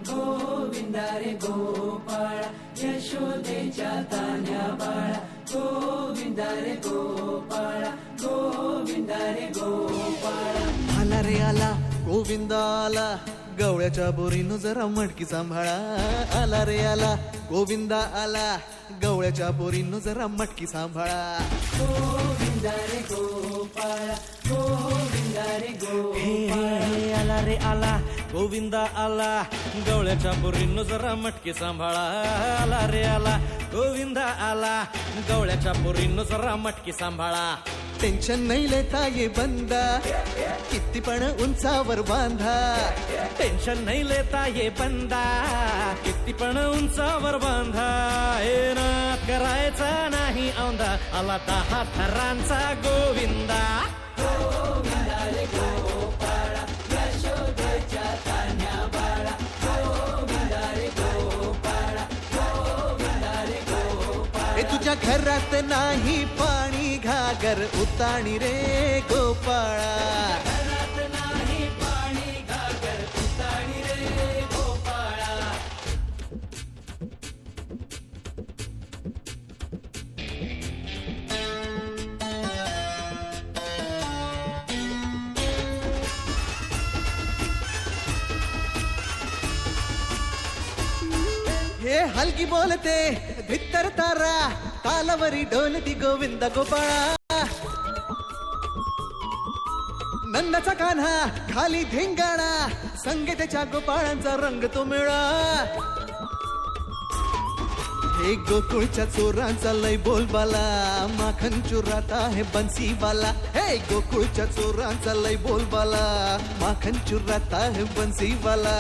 गोविंदा रे गोपाळा यशोदेच्या तान्या बाळा गोविंदा रे गोपाळा गोविंदा रे गोपाळा आला रे आला गोविंदा आला गवळ्याच्या बोरीनं जरा मटकी सांभाळा आला रे आला गोविंदा आला गवळ्याच्या बोरीनं जरा मटकी सांभाळा गोविंदा रे गोपाळा गोविंदा रे गोपाळा आला रे आला गोविंदा आला गवळ्याच्या बोरीनं जरा मटकी सांभाळा आला रे आला गोविंदा आला गवळ्याच्या बोरीनं जरा मटकी सांभाळा टेन्शन नाही लेता ये बंदा किती पण उंचावर बांधा टेन्शन नाही लेता ये बंदा किती पण उंचावर बांधा हे नाद करायचा नाही औंधा आला 10 थरांचा गोविंदा गोविंदा रे गोपाळा यशोदेच्या तान्या बाळा गोविंदा रे गोपाळा गोविंदा रे गोपाळा हे तुझ्या घरात नाही पाणी घागर उताणी रे गोपाळा घरात नाही पाणी घागर उताणी रे गोपाळा हे हलकी बोलते भित्तर तारा तालावरी डोलती गोविंद गोपाळा नंदाचा कान्हा खाली धिंगाणा संगे त्याच्या गोपाळांचा रंग तो मिळा हे गोकुळच्या चोरांचा लय बोलबाला माखन चुरात आहे बन्सीवाला हे गोकुळच्या चोरांचा लय बोलबाला माखन चुरात आहे बन्सीवाला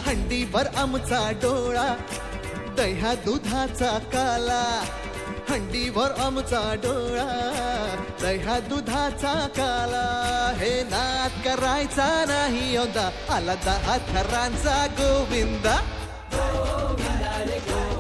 हंडीवर आमचा डोळा दह्या दुधाचा काला हंडीवर आमचा डोळा दह्या दुधाचा काला हे नाद करायचा नाही यंदा आला 10 थरांचा गोविंदा गोविंदा रे गोपाळा